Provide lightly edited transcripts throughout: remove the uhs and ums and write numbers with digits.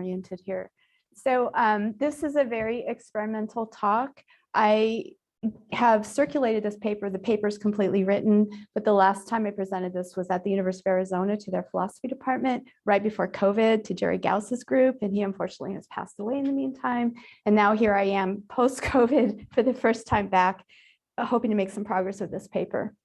oriented here. So this is a very experimental talk. I have circulated this paper. The paper is completely written, but the last time I presented this was at the University of Arizona to their philosophy department right before COVID to Jerry Gauss's group, and he unfortunately has passed away in the meantime. And now here I am post-COVID for the first time back, hoping to make some progress with this paper.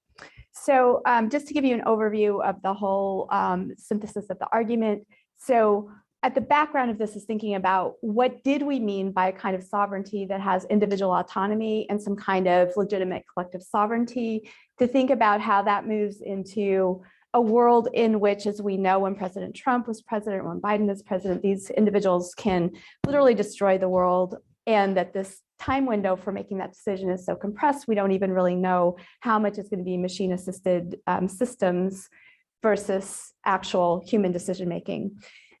So just to give you an overview of the whole synthesis of the argument. So at the background of this is thinking about what did we mean by a kind of sovereignty that has individual autonomy and some kind of legitimate collective sovereignty, to think about how that moves into a world in which, as we know, when President Trump was president, when Biden is president, these individuals can literally destroy the world, and that this time window for making that decision is so compressed, we don't even really know how much is going to be machine-assisted systems versus actual human decision-making.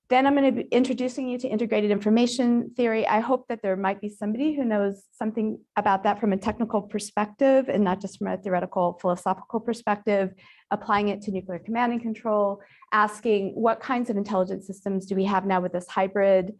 Then I'm going to be introducing you to integrated information theory. I hope that there might be somebody who knows something about that from a technical perspective and not just from a theoretical philosophical perspective, applying it to nuclear command and control, asking what kinds of intelligence systems do we have now with this hybrid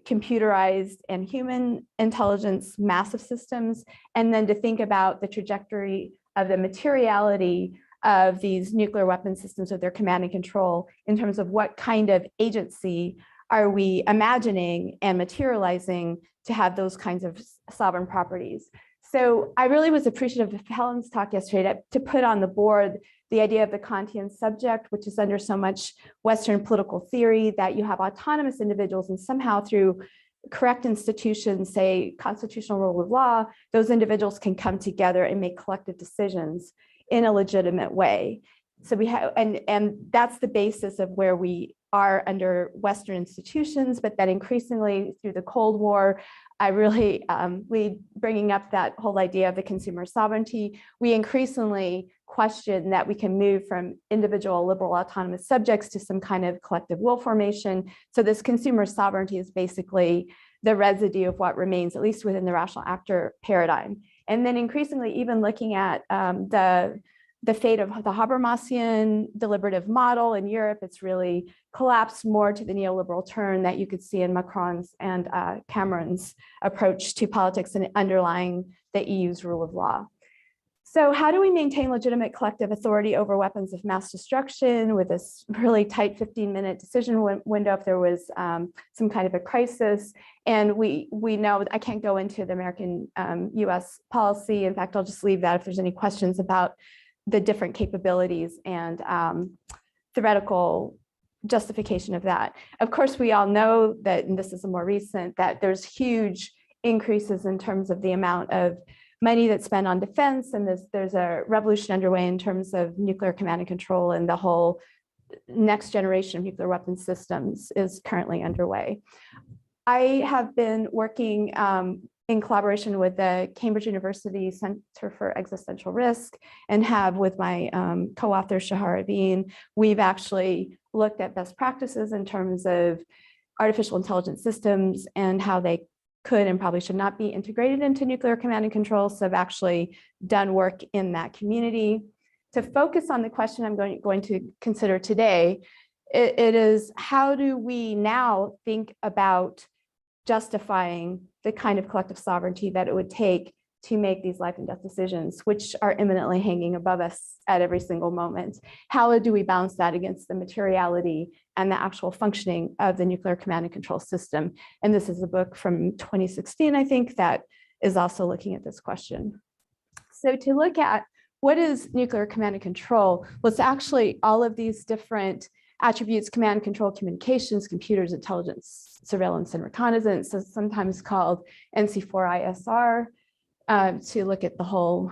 computerized and human intelligence, massive systems, and then to think about the trajectory of the materiality of these nuclear weapon systems with their command and control in terms of what kind of agency are we imagining and materializing to have those kinds of sovereign properties. So I really was appreciative of Helen's talk yesterday to put on the board the idea of the Kantian subject, which is under so much Western political theory, that you have autonomous individuals and somehow through correct institutions, say constitutional rule of law, those individuals can come together and make collective decisions in a legitimate way. So we have, and that's the basis of where we are under Western institutions, but then increasingly through the Cold War, I really, bringing up that whole idea of the consumer sovereignty, we increasingly question that we can move from individual liberal autonomous subjects to some kind of collective will formation. So this consumer sovereignty is basically the residue of what remains, at least within the rational actor paradigm. And then increasingly even looking at the fate of the Habermasian deliberative model in Europe, it's really collapsed more to the neoliberal turn that you could see in Macron's and Cameron's approach to politics and underlying the EU's rule of law. So how do we maintain legitimate collective authority over weapons of mass destruction with this really tight 15-minute decision window if there was some kind of a crisis? And we know, I can't go into the American US policy. In fact, I'll just leave that if there's any questions about the different capabilities and theoretical justification of that. Of course, we all know that, and this is a more recent, that there's huge increases in terms of the amount of money that's spent on defense, and there's a revolution underway in terms of nuclear command and control, and the whole next generation of nuclear weapon systems is currently underway. I have been working in collaboration with the Cambridge University Center for Existential Risk and have with my co-author Shahar Abeen, we've actually looked at best practices in terms of artificial intelligence systems and how they could and probably should not be integrated into nuclear command and control. So I've actually done work in that community. To focus on the question I'm going to consider today, it is how do we now think about justifying the kind of collective sovereignty that it would take to make these life and death decisions, which are imminently hanging above us at every single moment. How do we balance that against the materiality and the actual functioning of the nuclear command and control system? And this is a book from 2016, I think, that is also looking at this question. So to look at what is nuclear command and control, well, it's actually all of these different attributes: command, control, communications, computers, intelligence, surveillance, and reconnaissance, so sometimes called NC4ISR, to look at the whole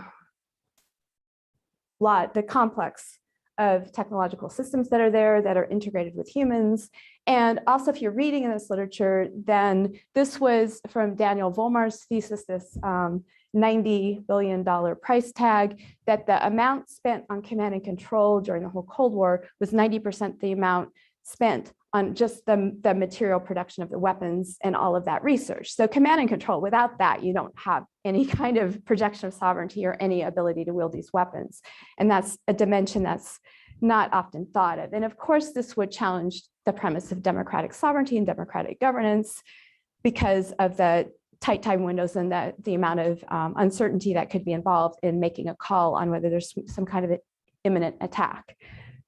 lot, the complex of technological systems that are there that are integrated with humans. And also, if you're reading in this literature, then this was from Daniel Volmar's thesis, this $90 billion price tag, that the amount spent on command and control during the whole Cold War was 90% the amount spent on just the material production of the weapons and all of that research. So command and control, without that, you don't have any kind of projection of sovereignty or any ability to wield these weapons. And that's a dimension that's not often thought of. And of course, this would challenge the premise of democratic sovereignty and democratic governance because of the tight time windows and the amount of uncertainty that could be involved in making a call on whether there's some kind of imminent attack.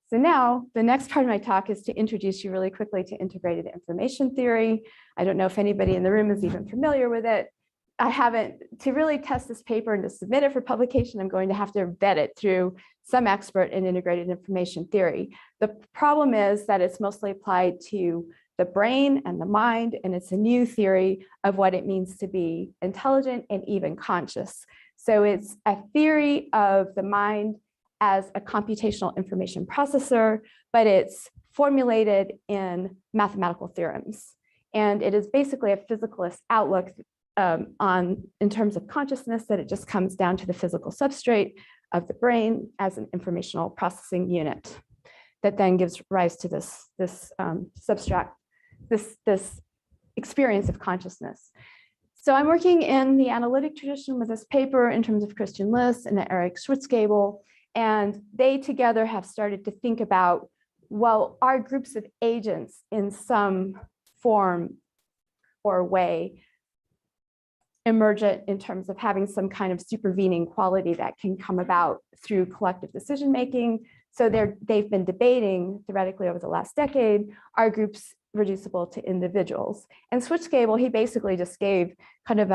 So now the next part of my talk is to introduce you really quickly to integrated information theory. I don't know if anybody in the room is even familiar with it. I haven't, to really test this paper and to submit it for publication, I'm going to have to vet it through some expert in integrated information theory. The problem is that it's mostly applied to the brain and the mind, and it's a new theory of what it means to be intelligent and even conscious. So it's a theory of the mind as a computational information processor, but it's formulated in mathematical theorems. And it is basically a physicalist outlook in terms of consciousness, that it just comes down to the physical substrate of the brain as an informational processing unit that then gives rise to this experience of consciousness. So I'm working in the analytic tradition with this paper in terms of Christian List and Eric Schwitzgebel, and they together have started to think about, well, are groups of agents in some form or way emergent in terms of having some kind of supervening quality that can come about through collective decision making. So they've been debating theoretically over the last decade, are groups reducible to individuals? And Schwitzgebel, he basically just gave kind of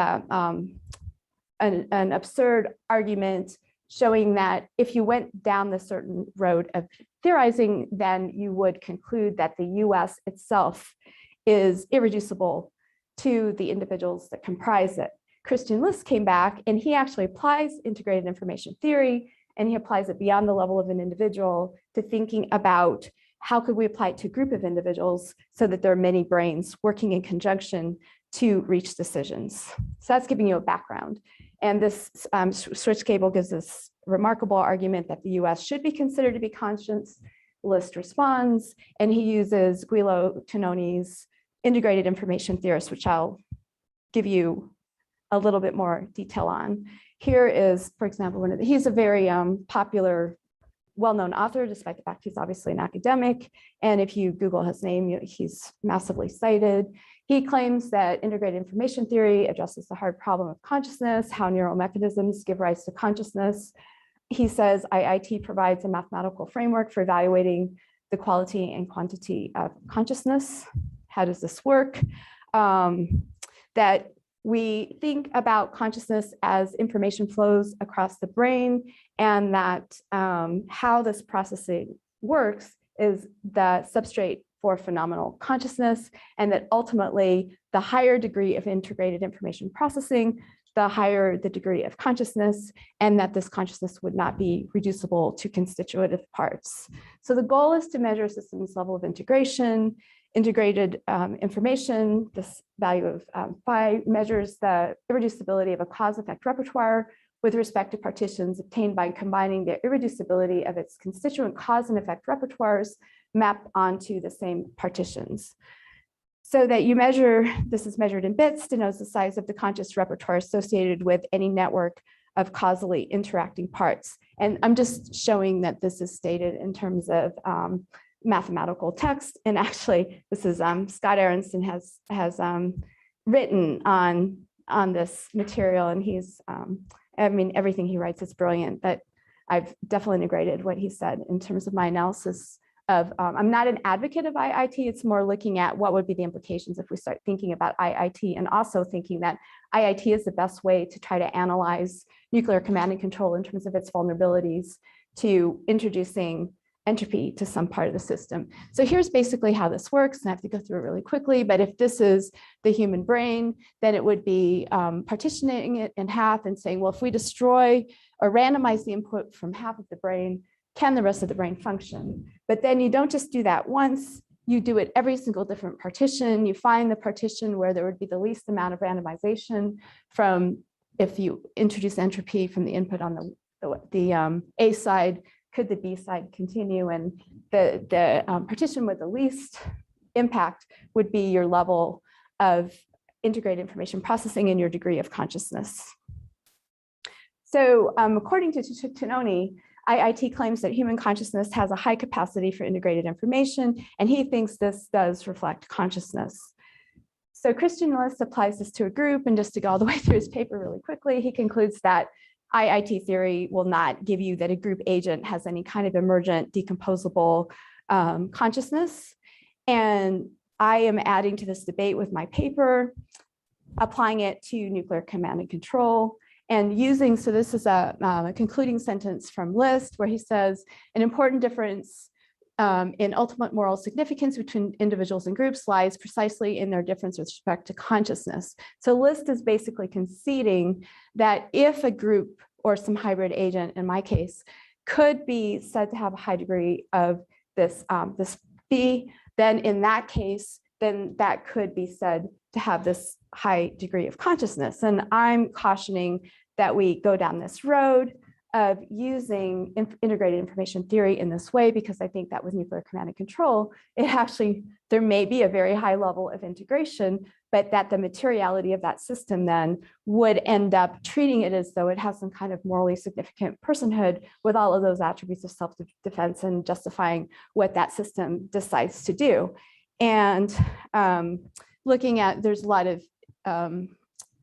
an absurd argument showing that if you went down the certain road of theorizing, then you would conclude that the US itself is irreducible to the individuals that comprise it. Christian List came back and he actually applies integrated information theory, and he applies it beyond the level of an individual to thinking about how could we apply it to a group of individuals so that there are many brains working in conjunction to reach decisions. So that's giving you a background. And this Schwitzgebel gives this remarkable argument that the US should be considered to be conscious. List responds, and he uses Guido Tononi's integrated information theorist, which I'll give you a little bit more detail on. Here is, for example, he's a very popular, well-known author, despite the fact he's obviously an academic. And if you Google his name, he's massively cited. He claims that integrated information theory addresses the hard problem of consciousness, how neural mechanisms give rise to consciousness. He says IIT provides a mathematical framework for evaluating the quality and quantity of consciousness. How does this work? That we think about consciousness as information flows across the brain, and that how this processing works is the substrate for phenomenal consciousness, and that ultimately the higher degree of integrated information processing, the higher the degree of consciousness, and that this consciousness would not be reducible to constitutive parts. So the goal is to measure systems level of integration. Integrated information, this value of phi, measures the irreducibility of a cause-effect repertoire with respect to partitions obtained by combining the irreducibility of its constituent cause and effect repertoires mapped onto the same partitions. So that you measure, this is measured in bits, denotes the size of the conscious repertoire associated with any network of causally interacting parts. And I'm just showing that this is stated in terms of mathematical text. And actually, this is Scott Aronson has written on this material, and he's, I mean, everything he writes is brilliant, but I've definitely integrated what he said in terms of my analysis of, I'm not an advocate of IIT, it's more looking at what would be the implications if we start thinking about IIT, and also thinking that IIT is the best way to try to analyze nuclear command and control in terms of its vulnerabilities to introducing entropy to some part of the system. So here's basically how this works, and I have to go through it really quickly, but if this is the human brain, then it would be partitioning it in half and saying, well, if we destroy or randomize the input from half of the brain, can the rest of the brain function? But then you don't just do that once, you do it every single different partition. You find the partition where there would be the least amount of randomization from, if you introduce entropy from the input on the A side, could the B side continue? And the partition with the least impact would be your level of integrated information processing and your degree of consciousness. So according to Tononi, IIT claims that human consciousness has a high capacity for integrated information, and he thinks this does reflect consciousness. So Christian List applies this to a group, and just to go all the way through his paper really quickly, he concludes that IIT theory will not give you that a group agent has any kind of emergent, decomposable consciousness. And I am adding to this debate with my paper, applying it to nuclear command and control, and using, so this is a concluding sentence from List, where he says, an important difference in ultimate moral significance between individuals and groups lies precisely in their difference with respect to consciousness. So List is basically conceding that if a group or some hybrid agent, in my case, could be said to have a high degree of this, this B, then in that case, then that could be said to have this high degree of consciousness. And I'm cautioning that we go down this road of using integrated information theory in this way, because I think that with nuclear command and control, it actually, there may be a very high level of integration, but that the materiality of that system then would end up treating it as though it has some kind of morally significant personhood with all of those attributes of self-defense and justifying what that system decides to do. And looking at, there's a lot of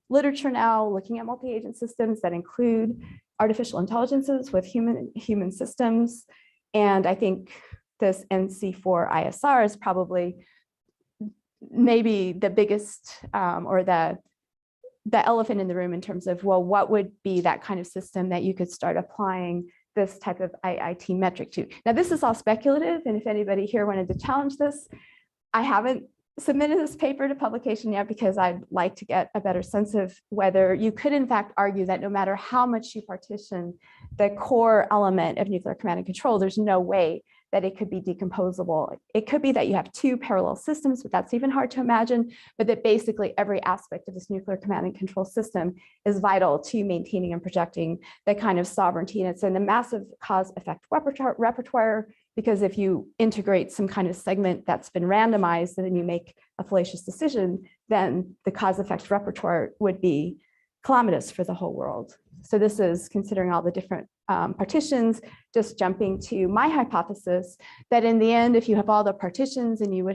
literature now looking at multi-agent systems that include artificial intelligences with human systems. And I think this NC4-ISR is probably maybe the biggest or the elephant in the room in terms of, well, what would be that kind of system that you could start applying this type of IIT metric to? Now, this is all speculative, and if anybody here wanted to challenge this, I haven't submitted this paper to publication yet because I'd like to get a better sense of whether you could in fact argue that no matter how much you partition the core element of nuclear command and control, there's no way that it could be decomposable. It could be that you have two parallel systems, but that's even hard to imagine, but that basically every aspect of this nuclear command and control system is vital to maintaining and projecting that kind of sovereignty. And it's in a massive cause-effect repertoire, because if you integrate some kind of segment that's been randomized and then you make a fallacious decision, then the cause-effect repertoire would be calamitous for the whole world. So this is considering all the different partitions, just jumping to my hypothesis that in the end, if you have all the partitions and you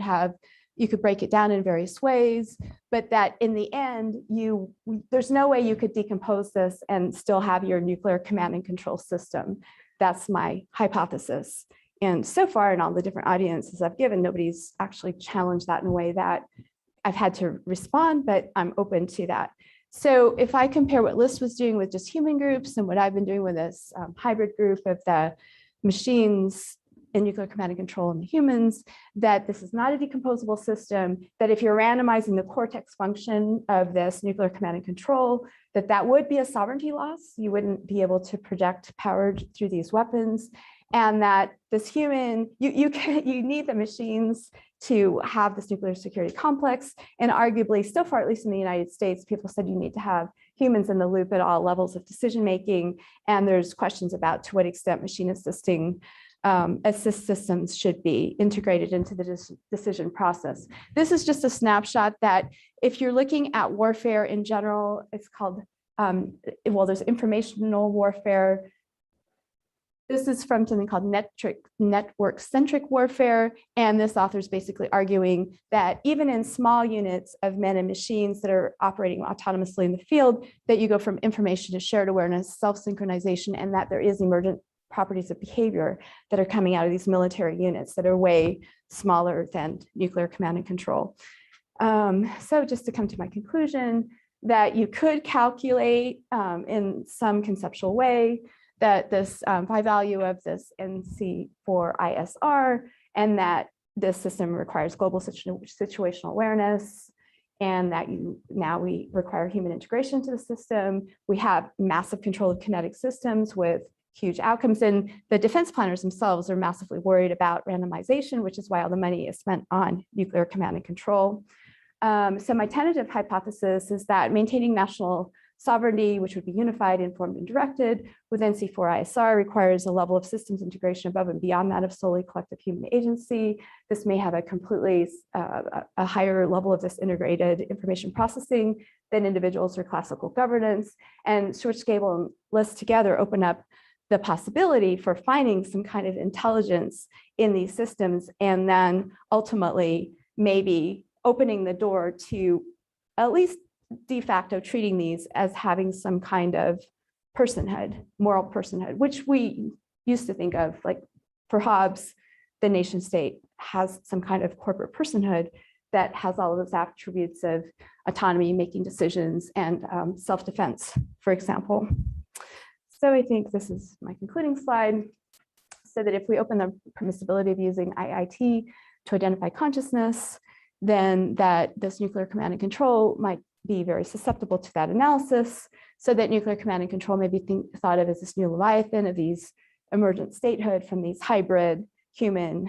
could break it down in various ways, but that in the end, there's no way you could decompose this and still have your nuclear command and control system. That's my hypothesis. And so far in all the different audiences I've given, nobody's actually challenged that in a way that I've had to respond, but I'm open to that. So if I compare what List was doing with just human groups and what I've been doing with this hybrid group of the machines in nuclear command and control and the humans, that this is not a decomposable system, that if you're randomizing the cortex function of this nuclear command and control, that would be a sovereignty loss. You wouldn't be able to project power through these weapons. And that this human, you need the machines to have this nuclear security complex. And arguably, so far, at least in the United States, people said you need to have humans in the loop at all levels of decision making. And there's questions about to what extent machine assist systems should be integrated into the decision process. This is just a snapshot that if you're looking at warfare in general, it's called, well, there's informational warfare. This is from something called network-centric warfare, and this author is basically arguing that even in small units of men and machines that are operating autonomously in the field, that you go from information to shared awareness, self-synchronization, and that there is emergent properties of behavior that are coming out of these military units that are way smaller than nuclear command and control. So just to come to my conclusion, that you could calculate in some conceptual way that this phi value of this NC4-ISR, and that this system requires global situational awareness, and that now we require human integration to the system. We have massive control of kinetic systems with huge outcomes, and the defense planners themselves are massively worried about randomization, which is why all the money is spent on nuclear command and control. So my tentative hypothesis is that maintaining national sovereignty, which would be unified, informed, and directed with NC4-ISR, requires a level of systems integration above and beyond that of solely collective human agency. This may have a completely a higher level of this integrated information processing than individuals or classical governance. And Stuart, Scable, and List together open up the possibility for finding some kind of intelligence in these systems, and then ultimately maybe opening the door to at least de facto treating these as having some kind of personhood, moral personhood, which we used to think of, like for Hobbes, the nation state has some kind of corporate personhood that has all of those attributes of autonomy, making decisions, and self-defense, for example. So I think this is my concluding slide. So that if we open the permissibility of using IIT to identify consciousness, then that this nuclear command and control might be very susceptible to that analysis, so that nuclear command and control may be thought of as this new Leviathan of these emergent statehood from these hybrid human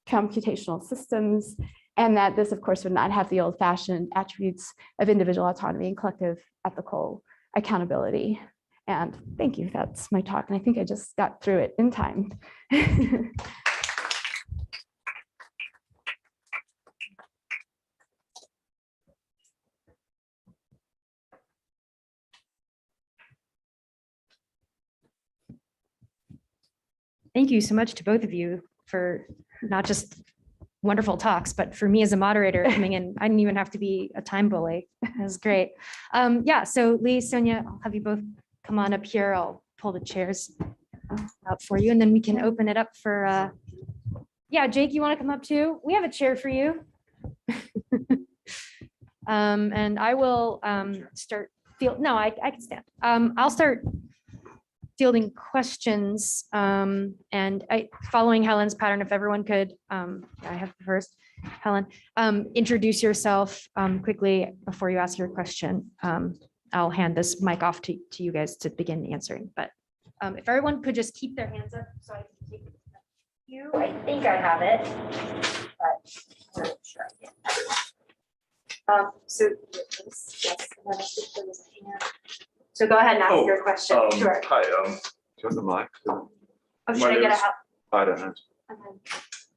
computational systems, and that this, of course, would not have the old-fashioned attributes of individual autonomy and collective ethical accountability. And thank you, that's my talk, and I think I just got through it in time. Thank you so much to both of you for not just wonderful talks, but for me as a moderator coming in, I didn't even have to be a time bully. That was great. Yeah, so Lee, Sonia, I'll have you both come on up here. I'll pull the chairs up for you, and then we can open it up for, yeah, Jake, you want to come up too? We have a chair for you. And I will start, no, I can stand. I'll start fielding questions, and following Helen's pattern, if everyone could, I have the first, Helen, introduce yourself quickly before you ask your question. I'll hand this mic off to you guys to begin answering, but if everyone could just keep their hands up so I can take you. I think I have it, but I'm not sure I can. So yes, and then I think there was a hand. So go ahead and ask your question. Sure. Hi, do you want the mic? Oh, should I get a help? I don't know.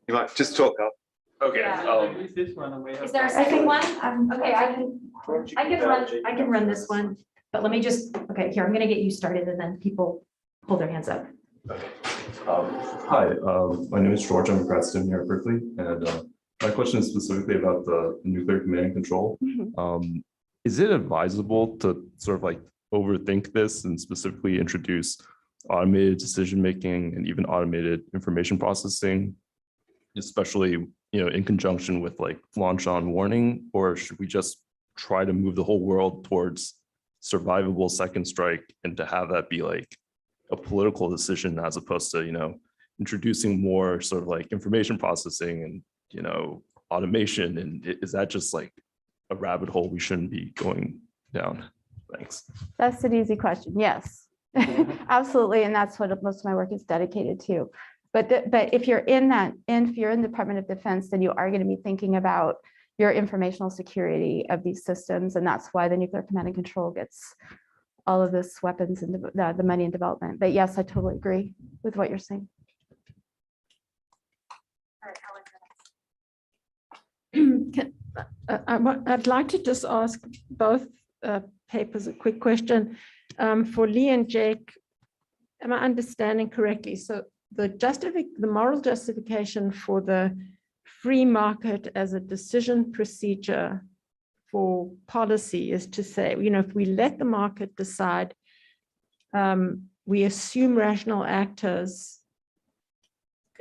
You might just talk up. Okay. Yeah. Is there a second one? Okay, I can run this one, but let me just, okay, here, I'm gonna get you started and then people hold their hands up. Okay. Hi, my name is George. I'm a grad student here at Berkeley, and my question is specifically about the nuclear command and control. Is it advisable to sort of like overthink this and specifically introduce automated decision-making and even automated information processing, especially, in conjunction with like launch on warning, or should we just try to move the whole world towards survivable second strike and to have that be like a political decision as opposed to, introducing more sort of like information processing and, automation? And is that just like a rabbit hole we shouldn't be going down? Thanks. That's an easy question. Yes, absolutely. And that's what most of my work is dedicated to. But if you're in Department of Defense, then you are going to be thinking about your informational security of these systems. And that's why the nuclear command and control gets all of this weapons and the money and development. But yes, I totally agree with what you're saying. I'd like to just ask both papers a quick question. For Lee and Jake, am I understanding correctly? So the moral justification for the free market as a decision procedure for policy is to say, if we let the market decide, we assume rational actors,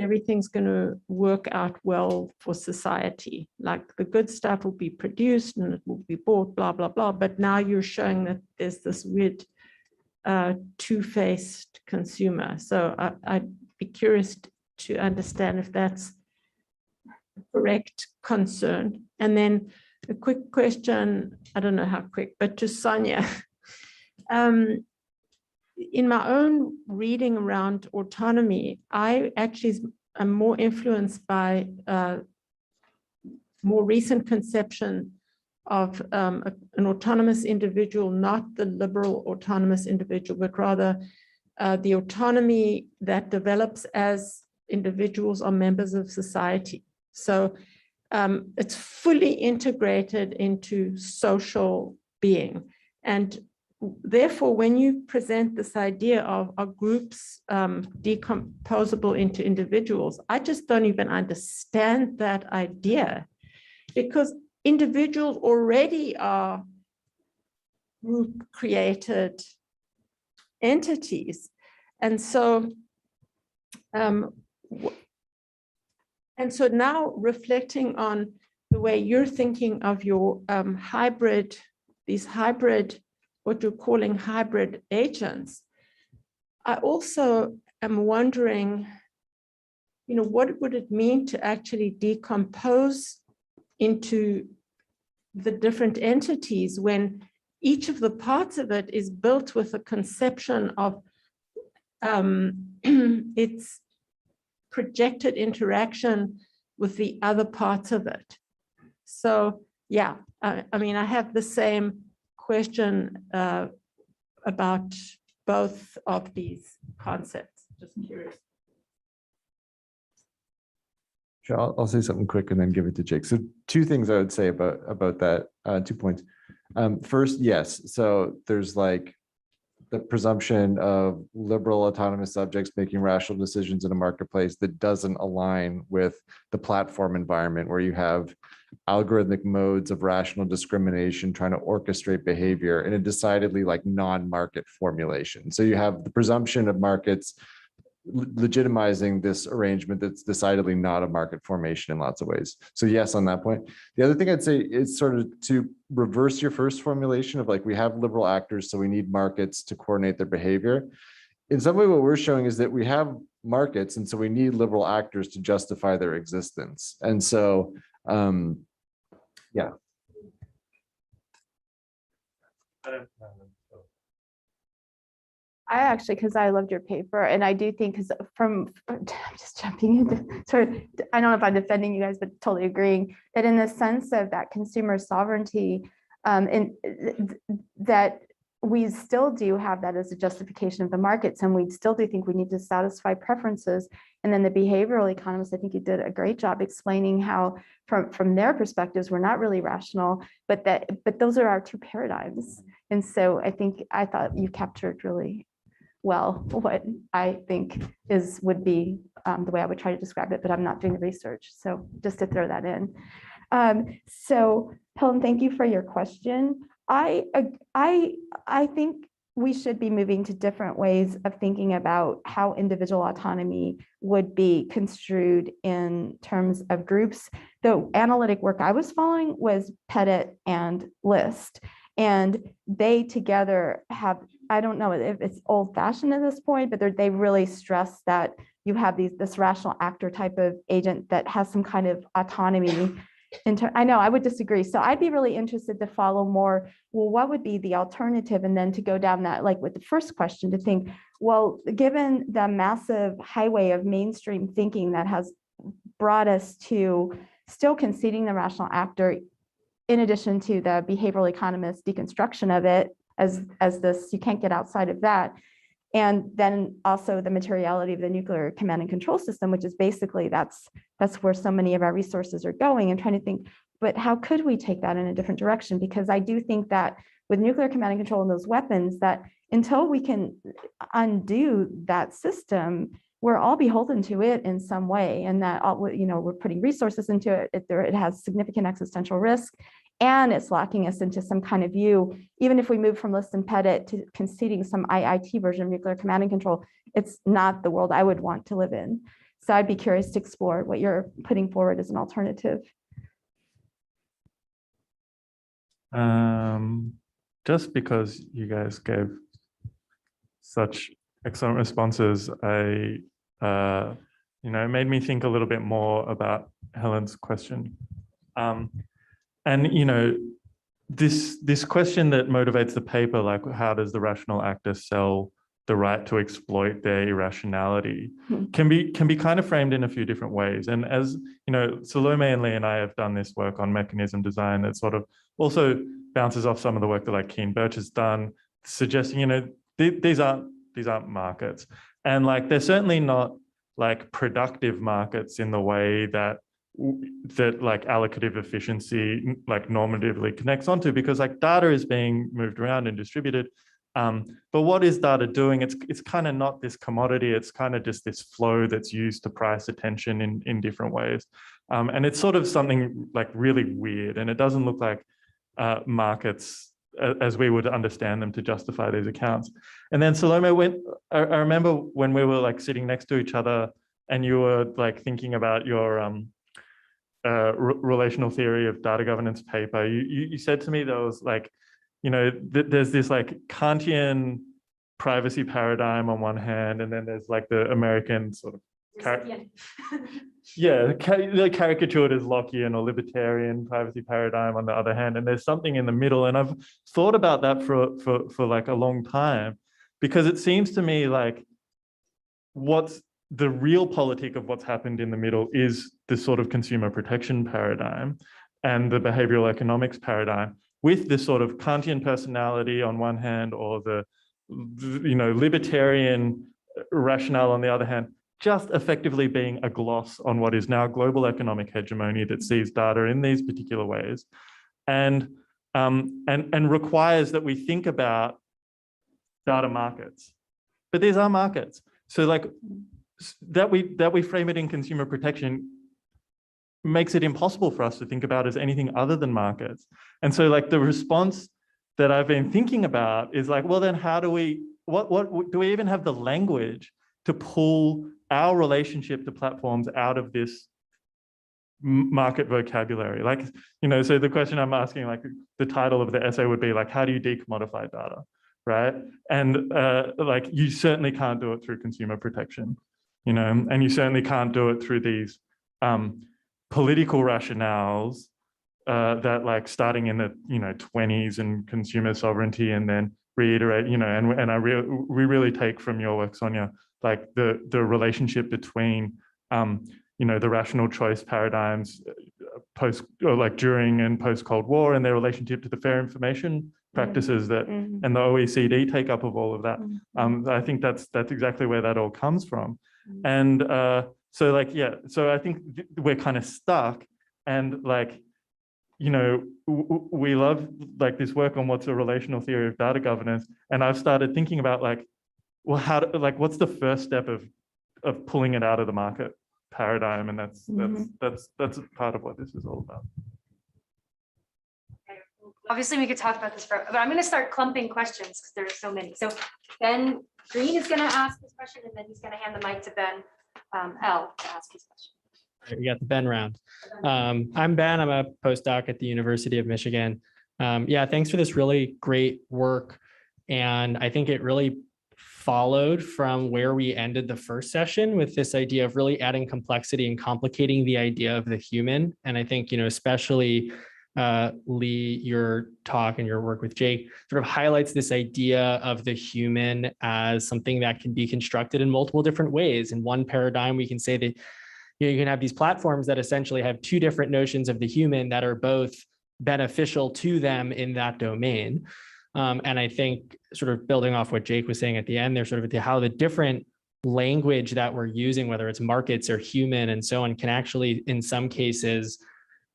everything's going to work out well for society. Like the good stuff will be produced and it will be bought, blah, blah, blah. But now you're showing that there's this weird two-faced consumer. So I'd be curious to understand if that's a correct concern. And then a quick question, I don't know how quick, but to Sonia. In my own reading around autonomy, I actually am more influenced by more recent conception of an autonomous individual, not the liberal autonomous individual, but rather the autonomy that develops as individuals are members of society. So it's fully integrated into social being. And therefore, when you present this idea of are groups decomposable into individuals, I just don't even understand that idea, because individuals already are group created entities. And so now reflecting on the way you're thinking of your these hybrid, what you're calling hybrid agents, I also am wondering, what would it mean to actually decompose into the different entities when each of the parts of it is built with a conception of its projected interaction with the other parts of it. So yeah, I mean, I have the same question about both of these concepts. Just curious. Sure, I'll say something quick and then give it to Jake. So two things I would say about that, 2 points. First, yes, so there's like the presumption of liberal autonomous subjects making rational decisions in a marketplace that doesn't align with the platform environment where you have algorithmic modes of rational discrimination trying to orchestrate behavior in a decidedly like non-market formulation. So you have the presumption of markets legitimizing this arrangement that's decidedly not a market formation in lots of ways. So yes, on that point. The other thing I'd say is sort of to reverse your first formulation of like, we have liberal actors, so we need markets to coordinate their behavior. In some way, what we're showing is that we have markets, and so we need liberal actors to justify their existence. And so, yeah. I actually, because I loved your paper, and I do think, because I'm just jumping into, sorry, I don't know if I'm defending you guys, but totally agreeing that in the sense of that consumer sovereignty, and that we still do have that as a justification of the markets, and we still do think we need to satisfy preferences. And then the behavioral economists, I think you did a great job explaining how, from their perspectives, we're not really rational, but those are our two paradigms. And so I thought you captured really well what I think would be the way I would try to describe it, but I'm not doing the research. So just to throw that in. So Helen, thank you for your question. I think we should be moving to different ways of thinking about how individual autonomy would be construed in terms of groups. The analytic work I was following was Pettit and List, and they together have, I don't know if it's old fashioned at this point, but they really stress that you have this rational actor type of agent that has some kind of autonomy. I know I would disagree. So I'd be really interested to follow more, well, what would be the alternative? And then to go down that, like with the first question, to think, well, given the massive highway of mainstream thinking that has brought us to still conceding the rational actor, in addition to the behavioral economist deconstruction of it as this, you can't get outside of that. And then also the materiality of the nuclear command and control system, which is basically that's where so many of our resources are going, and trying to think, but how could we take that in a different direction? Because I do think that with nuclear command and control and those weapons, that until we can undo that system, we're all beholden to it in some way, and that we're putting resources into it. It has significant existential risk, and it's locking us into some kind of view. Even if we move from List and Pettit to conceding some IIT version of nuclear command and control, it's not the world I would want to live in. So I'd be curious to explore what you're putting forward as an alternative. Just because you guys gave such excellent responses, it made me think a little bit more about Helen's question. And this question that motivates the paper, like how does the rational actor sell the right to exploit their irrationality, can be kind of framed in a few different ways. And as Salome and Lee and I have done this work on mechanism design that sort of also bounces off some of the work that like Keen Birch has done, suggesting these aren't markets, and like they're certainly not like productive markets in the way that like allocative efficiency like normatively connects onto, because like data is being moved around and distributed, But what is data doing? It's kind of not this commodity. It's kind of just this flow that's used to price attention in different ways. And it's sort of something like really weird. And it doesn't look like markets as we would understand them to justify these accounts. And then Salome, I remember when we were like sitting next to each other and you were like thinking about your relational theory of data governance paper, you said to me there was like, there's this like Kantian privacy paradigm on one hand, and then there's like the American sort of the caricatured as Lockean or libertarian privacy paradigm on the other hand, and there's something in the middle. And I've thought about that for like a long time, because it seems to me like what's the real politic of what's happened in the middle is this sort of consumer protection paradigm and the behavioral economics paradigm, with this sort of Kantian personality on one hand, or the libertarian rationale on the other hand, just effectively being a gloss on what is now global economic hegemony that sees data in these particular ways, and requires that we think about data markets. But these are markets. So like that we frame it in consumer protection makes it impossible for us to think about as anything other than markets. And so like the response that I've been thinking about is like, well, then how do we, what do we even have the language to pull our relationship to platforms out of this market vocabulary? Like, so the question I'm asking, like the title of the essay would be like, how do you decommodify data, right? And like, you certainly can't do it through consumer protection, and you certainly can't do it through these political rationales that like starting in the 20s and consumer sovereignty, and then reiterate, we really take from your work, Sonia, like the relationship between the rational choice paradigms post, or like during and post Cold War, and their relationship to the fair information practices that and the OECD take up of all of that. I think that's exactly where that all comes from. And so like, so I think we're kind of stuck, and like, we love like this work on what's a relational theory of data governance. And I've started thinking about like, well, what's the first step of pulling it out of the market paradigm? And that's part of what this is all about. Obviously, we could talk about this but I'm going to start clumping questions because there's so many. So Ben Green is going to ask this question, and then he's going to hand the mic to Ben L to ask his question. We got the Ben round. I'm Ben. I'm a postdoc at the University of Michigan. Thanks for this really great work. And I think it really followed from where we ended the first session with this idea of really adding complexity and complicating the idea of the human. And I think, especially Lee, your talk and your work with Jake sort of highlights this idea of the human as something that can be constructed in multiple different ways. In one paradigm, we can say that you can have these platforms that essentially have two different notions of the human that are both beneficial to them in that domain. And I think sort of building off what Jake was saying at the end there, sort of how the different language that we're using, whether it's markets or human and so on, can actually, in some cases,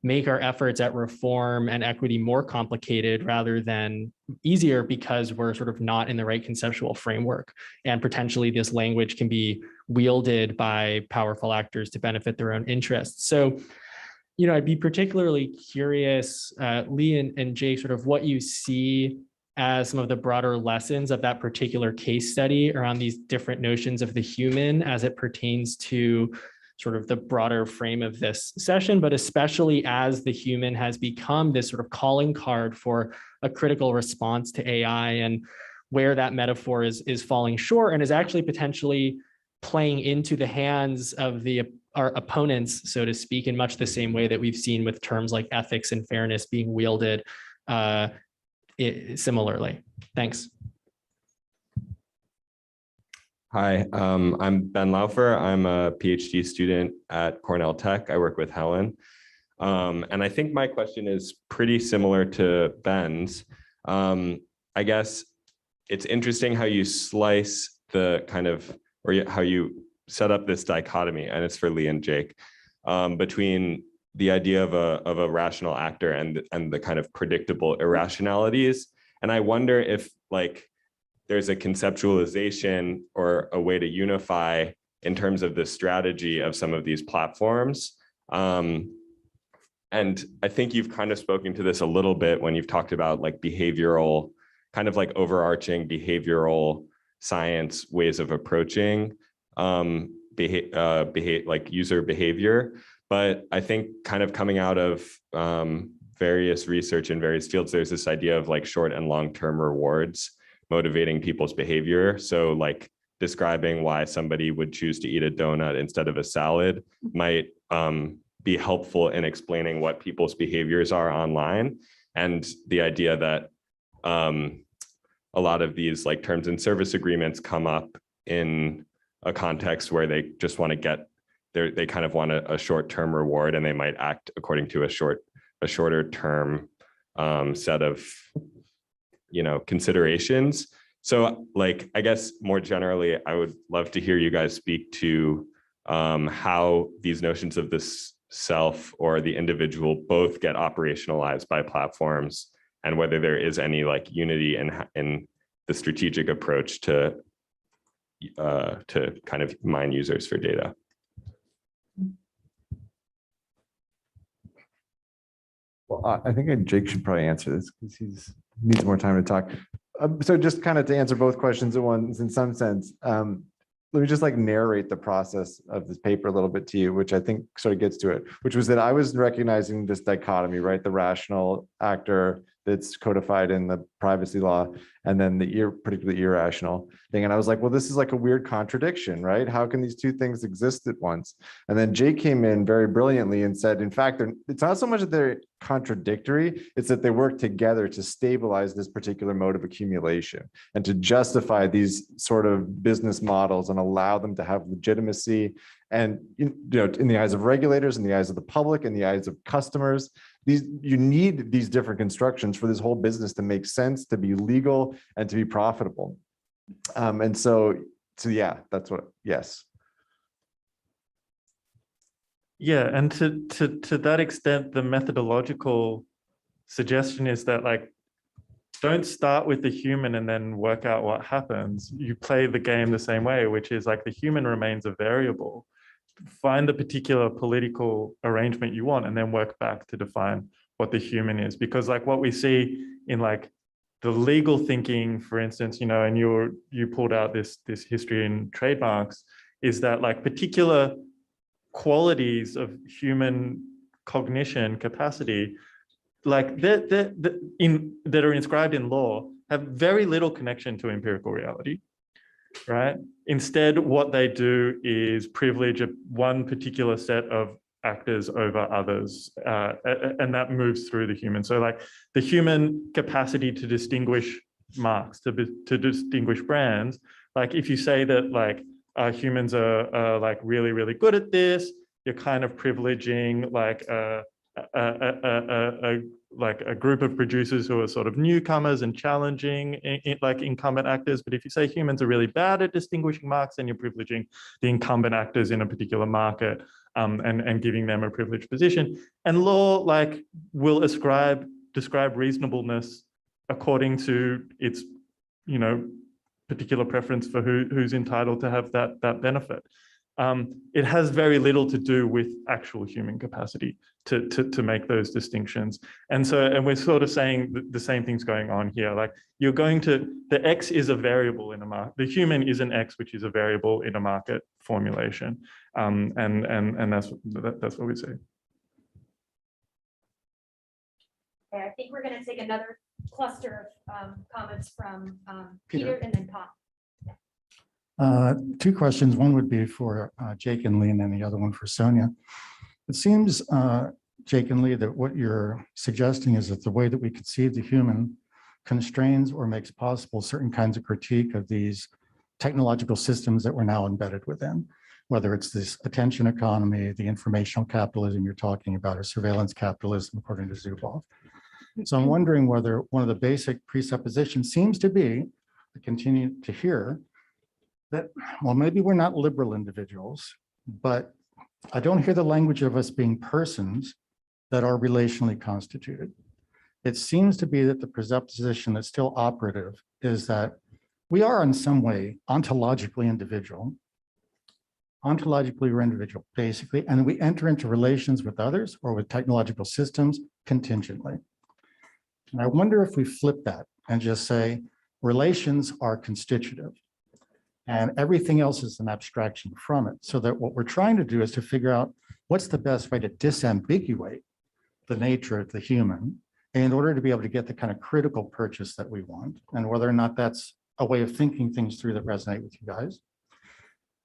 make our efforts at reform and equity more complicated rather than easier, because we're sort of not in the right conceptual framework. And potentially this language can be wielded by powerful actors to benefit their own interests. So, I'd be particularly curious, Lee and Jake, sort of what you see as some of the broader lessons of that particular case study around these different notions of the human as it pertains to sort of the broader frame of this session, but especially as the human has become this sort of calling card for a critical response to AI, and where that metaphor is falling short and is actually potentially playing into the hands of our opponents, so to speak, in much the same way that we've seen with terms like ethics and fairness being wielded similarly. Thanks. Hi, I'm Ben Laufer. I'm a PhD student at Cornell Tech. I work with Helen. And I think my question is pretty similar to Ben's. I guess it's interesting how you slice the kind of, or how you set up this dichotomy, and it's for Lee and Jake, between the idea of a rational actor and the kind of predictable irrationalities. And I wonder if, like, there's a conceptualization or a way to unify in terms of the strategy of some of these platforms. And I think you've kind of spoken to this a little bit when you've talked about like behavioral, kind of like overarching behavioral science ways of approaching like user behavior. But I think kind of coming out of various research in various fields, there's this idea of like short and long-term rewards motivating people's behavior. So like describing why somebody would choose to eat a donut instead of a salad might be helpful in explaining what people's behaviors are online. And the idea that a lot of these like terms and service agreements come up in a context where they just want to get they kind of want a short-term reward, and they might act according to a shorter term set of considerations. So like, I guess more generally, I would love to hear you guys speak to how these notions of this self or the individual both get operationalized by platforms, and whether there is any like unity in the strategic approach to kind of mine users for data. Well, I think Jake should probably answer this because he needs more time to talk. So just kind of to answer both questions at once, in some sense, let me just like narrate the process of this paper a little bit to you, which I think sort of gets to it, which was that I was recognizing this dichotomy, right? The rational actor that's codified in the privacy law, and then the particularly irrational thing. And I was like, well, this is like a weird contradiction, right? How can these two things exist at once? And then Jay came in very brilliantly and said, in fact, it's not so much that they're contradictory, it's that they work together to stabilize this particular mode of accumulation and to justify these sort of business models and allow them to have legitimacy. And in the eyes of regulators, in the eyes of the public, in the eyes of customers, you need these different constructions for this whole business to make sense, to be legal, and to be profitable. And so yeah, that's what, yes. Yeah, and to that extent, the methodological suggestion is that like, don't start with the human and then work out what happens. You play the game the same way, which is like the human remains a variable. Find the particular political arrangement you want and then work back to define what the human is. Because like what we see in like the legal thinking, for instance, and you pulled out this history in trademarks, is that like particular qualities of human cognition capacity, like that are inscribed in law, have very little connection to empirical reality. Right? Instead, what they do is privilege one particular set of actors over others, and that moves through the human. So like the human capacity to distinguish marks, to distinguish brands, like if you say that like humans are like really, really good at this, you're kind of privileging like a group of producers who are sort of newcomers and challenging like incumbent actors. But if you say humans are really bad at distinguishing marks, then you're privileging the incumbent actors in a particular market and giving them a privileged position. And law like will describe reasonableness according to its particular preference for who's entitled to have that benefit. It has very little to do with actual human capacity to make those distinctions. And we're sort of saying the same thing's going on here. Like the X is a variable in a market. The human is an X, which is a variable in a market formulation. And that's what we say. Okay, I think we're going to take another cluster of comments from Peter and then Tom. Two questions. One would be for Jake and Lee, and then the other one for Sonia. It seems, Jake and Lee, that what you're suggesting is that the way that we conceive the human constrains or makes possible certain kinds of critique of these technological systems that we're now embedded within, whether it's this attention economy, the informational capitalism you're talking about, or surveillance capitalism, according to Zuboff. So I'm wondering whether one of the basic presuppositions seems to be, I continue to hear, that, well, maybe we're not liberal individuals, but I don't hear the language of us being persons that are relationally constituted. It seems to be that the presupposition that's still operative is that we are in some way ontologically individual. Ontologically, we're individual, basically, and we enter into relations with others or with technological systems contingently. And I wonder if we flip that and just say relations are constitutive and everything else is an abstraction from it. So that what we're trying to do is to figure out what's the best way to disambiguate the nature of the human in order to be able to get the kind of critical purchase that we want, and whether or not that's a way of thinking things through that resonate with you guys.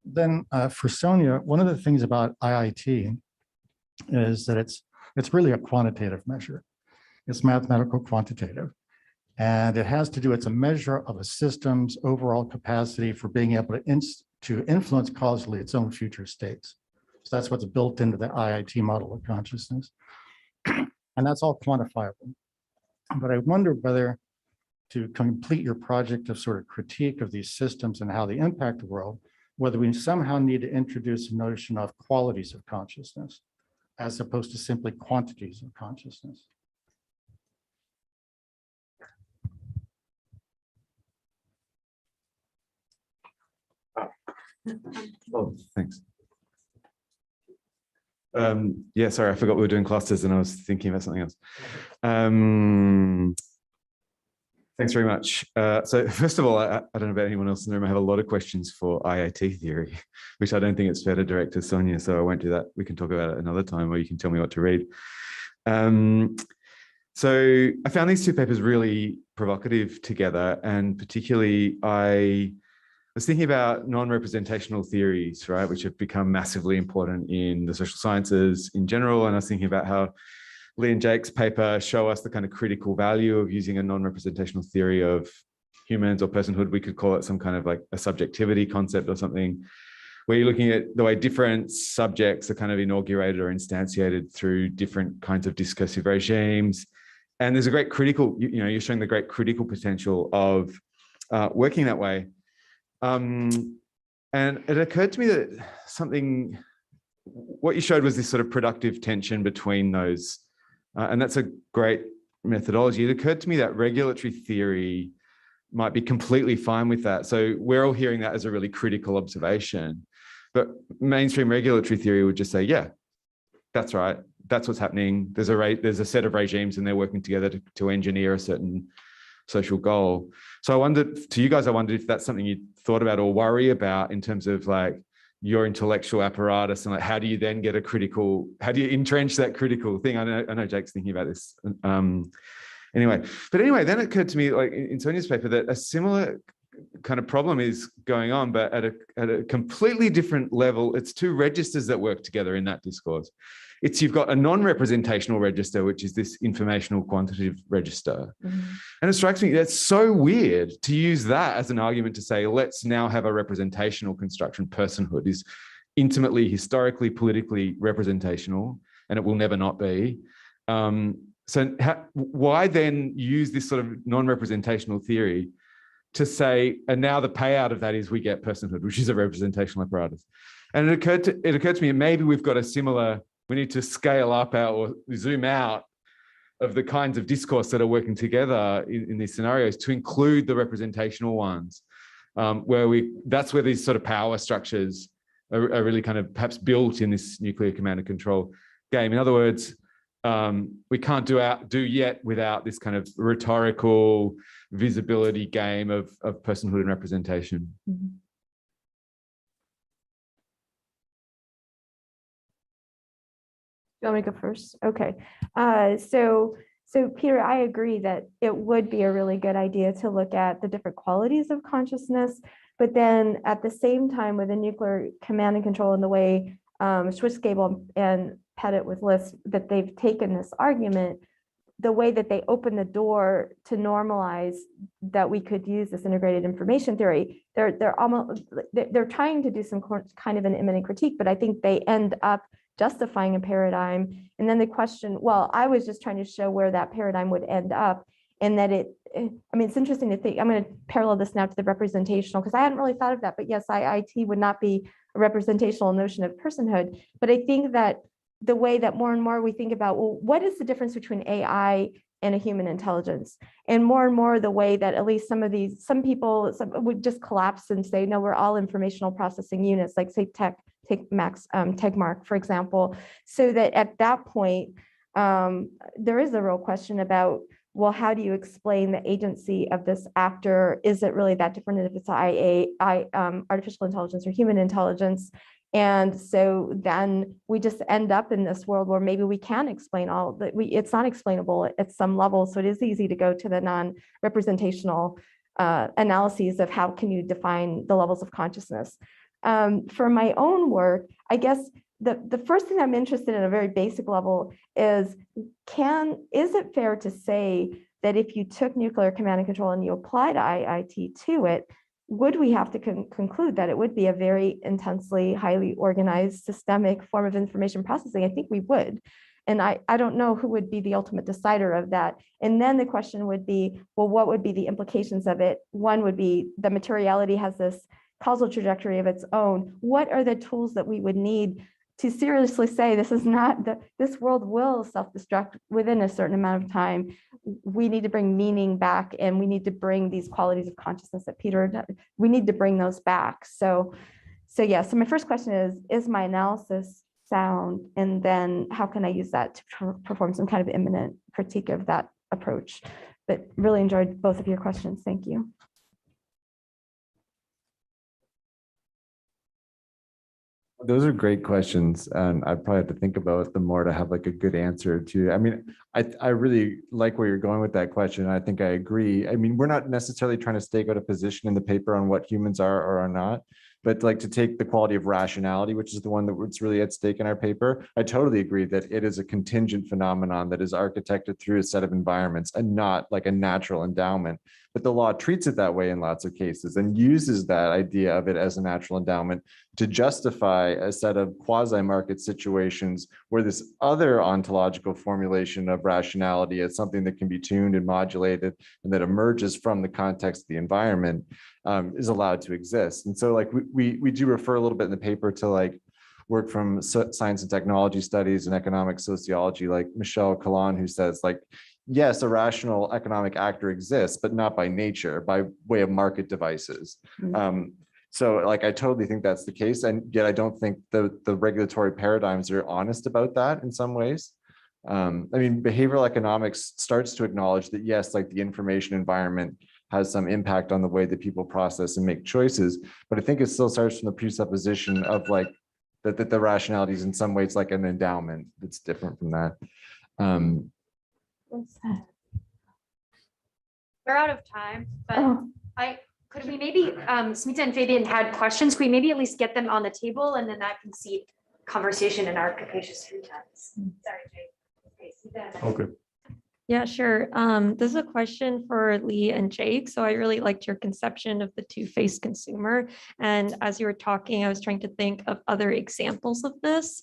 Then for Sonia, one of the things about IIT is that it's really a quantitative measure. It's mathematical quantitative. And it has to do, it's a measure of a system's overall capacity for being able to influence causally its own future states. So that's what's built into the IIT model of consciousness. And that's all quantifiable. But I wonder whether, to complete your project of sort of critique of these systems and how they impact the world, whether we somehow need to introduce a notion of qualities of consciousness as opposed to simply quantities of consciousness. Oh, thanks. Yeah, sorry, I forgot we were doing clusters and I was thinking about something else. Thanks very much. So first of all, I don't know about anyone else in the room. I have a lot of questions for IIT theory, which I don't think it's fair to direct to Sonia, so I won't do that. We can talk about it another time, or you can tell me what to read. So I found these two papers really provocative together, and particularly I was thinking about non-representational theories, right, which have become massively important in the social sciences in general. And I was thinking about how Lee and Jake's paper show us the kind of critical value of using a non-representational theory of humans or personhood. We could call it some kind of like a subjectivity concept or something, where you're looking at the way different subjects are kind of inaugurated or instantiated through different kinds of discursive regimes. And there's a great critical, you're showing the great critical potential of working that way. And it occurred to me that what you showed was this sort of productive tension between those. And that's a great methodology. It occurred to me that regulatory theory might be completely fine with that. So we're all hearing that as a really critical observation, but mainstream regulatory theory would just say, yeah, that's right. That's what's happening. There's a set of regimes and they're working together to engineer a certain social goal. So I wondered if that's something you thought about or worry about in terms of like your intellectual apparatus, and like how do you then get how do you entrench that critical thing? I know Jake's thinking about this. Anyway, then it occurred to me, like in Sonia's paper, that a similar kind of problem is going on, but at a completely different level. It's two registers that work together in that discourse. You've got a non-representational register, which is this informational quantitative register. Mm-hmm. And it strikes me that's so weird to use that as an argument to say, let's now have a representational construction. Personhood is intimately, historically, politically representational, and it will never not be. So why then use this sort of non-representational theory to say, and now the payout of that is we get personhood, which is a representational apparatus. And it occurred to me, maybe we've got we need to scale up or zoom out of the kinds of discourse that are working together in these scenarios to include the representational ones, that's where these sort of power structures are really kind of perhaps built in this nuclear command and control game. In other words, we can't do yet without this kind of rhetorical visibility game of personhood and representation. Mm-hmm. You want me to go first? Okay. So Peter, I agree that it would be a really good idea to look at the different qualities of consciousness, but then at the same time with the nuclear command and control and the way Schwitzgebel and Pettit with List, that they've taken this argument, the way that they open the door to normalize that we could use this integrated information theory, they're trying to do some kind of an imminent critique, but I think they end up justifying a paradigm. And then the question, well, I was just trying to show where that paradigm would end up, and that it's interesting to think, I'm going to parallel this now to the representational, because I hadn't really thought of that, but yes, IIT would not be a representational notion of personhood. But I think that the way that more and more we think about, well, what is the difference between AI and a human intelligence. And more the way that at least some people would just collapse and say, no, we're all informational processing units, like say Tegmark, for example, so that at that point, there is a real question about, well, how do you explain the agency of this actor? Is it really that different if it's artificial intelligence or human intelligence? And so then we just end up in this world where maybe we can explain all that. It's not explainable at some level. So it is easy to go to the non-representational analyses of how can you define the levels of consciousness. For my own work, I guess the first thing I'm interested in at a very basic level is it fair to say that if you took nuclear command and control and you applied IIT to it, would we have to conclude that it would be a very intensely, highly organized, systemic form of information processing? I think we would. And I don't know who would be the ultimate decider of that. And then the question would be, well, what would be the implications of it? One would be the materiality has this causal trajectory of its own. What are the tools that we would need to seriously say this world will self-destruct within a certain amount of time? We need to bring meaning back, and we need to bring these qualities of consciousness that Peter, we need to bring those back. So my first question is my analysis sound? And then how can I use that to perform some kind of imminent critique of that approach? But really enjoyed both of your questions. Thank you. Those are great questions, and I probably have to think about them more to have like a good answer to. I mean, I really like where you're going with that question. I think I agree. I mean, we're not necessarily trying to stake out a position in the paper on what humans are or are not, but like to take the quality of rationality, which is the one that's really at stake in our paper. I totally agree that it is a contingent phenomenon that is architected through a set of environments and not like a natural endowment. But the law treats it that way in lots of cases and uses that idea of it as a natural endowment to justify a set of quasi-market situations where this other ontological formulation of rationality is something that can be tuned and modulated and that emerges from the context of the environment is allowed to exist. And so like we do refer a little bit in the paper to like work from science and technology studies and economic sociology, like Michel Calan, who says like, yes, a rational economic actor exists, but not by nature, by way of market devices. Mm-hmm. So like, I totally think that's the case. And yet I don't think the regulatory paradigms are honest about that in some ways. I mean, behavioral economics starts to acknowledge that, yes, like the information environment has some impact on the way that people process and make choices. But I think it still starts from the presupposition of like, that the rationality is in some ways like an endowment that's different from that. We're out of time, but could we maybe, Smita and Fabian had questions. Could we maybe at least get them on the table, and then that can seed conversation in our capacious free times? Sorry, Jake. Okay. Yeah, sure. This is a question for Lee and Jake. So I really liked your conception of the two-faced consumer. And as you were talking, I was trying to think of other examples of this,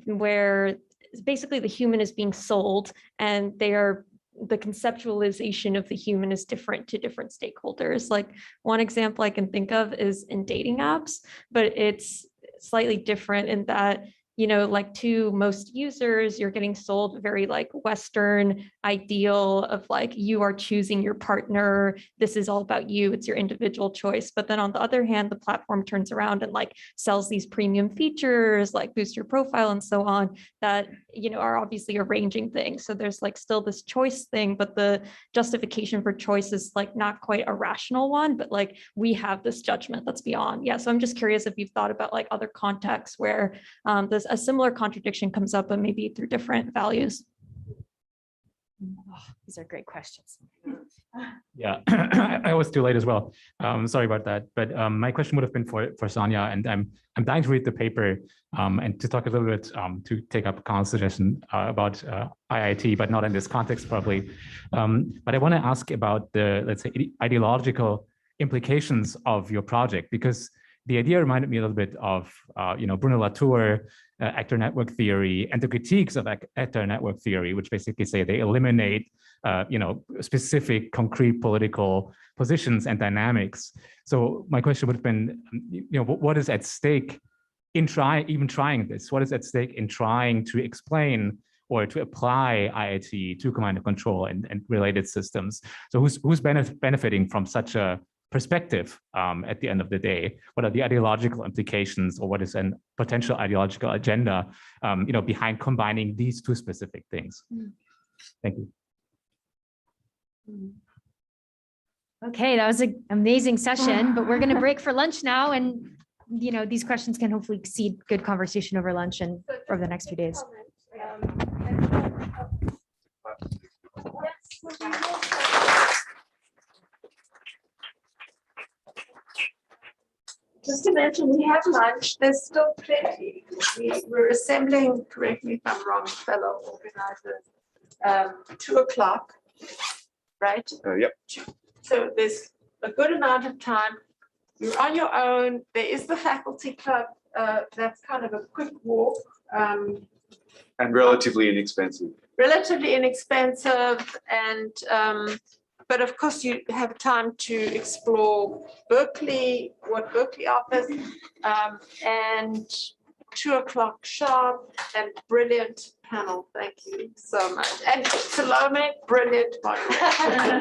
where basically the human is being sold and the conceptualization of the human is different to different stakeholders. Like one example I can think of is in dating apps, but it's slightly different in that, you know, like to most users, you're getting sold a very like Western ideal of like, you are choosing your partner. This is all about you. It's your individual choice. But then on the other hand, the platform turns around and like sells these premium features, like boost your profile and so on, that, you know, are obviously arranging things. So there's like still this choice thing, but the justification for choice is like not quite a rational one, but like we have this judgment that's beyond. Yeah. So I'm just curious if you've thought about like other contexts where this a similar contradiction comes up, but maybe through different values. Oh, these are great questions. Yeah, I was too late as well. Sorry about that. But my question would have been for Sonia, and I'm dying to read the paper and to talk a little bit to take up a suggestion about IIT, but not in this context probably. But I want to ask about the, let's say, ideological implications of your project, because the idea reminded me a little bit of, Bruno Latour, actor network theory, and the critiques of actor network theory, which basically say they eliminate, specific concrete political positions and dynamics. So my question would have been, what is at stake in even trying this? What is at stake in trying to explain or to apply IIT to command and control and related systems. So who's benefiting from such a perspective at the end of the day? What are the ideological implications, or what is a potential ideological agenda behind combining these two specific things? Thank you. Okay, that was an amazing session, but we're going to break for lunch now. And, these questions can hopefully seed good conversation over lunch and over the next few days. Just to mention, we have lunch. There's still plenty. We're assembling, correct me if I'm wrong, fellow organizers, 2 o'clock, right? Yep. So there's a good amount of time. You're on your own. There is the faculty club. That's kind of a quick walk. And relatively inexpensive. Relatively inexpensive, and but of course you have time to explore Berkeley, what Berkeley offers, and 2 o'clock sharp, and brilliant panel. Thank you so much. And Salome, brilliant moderator.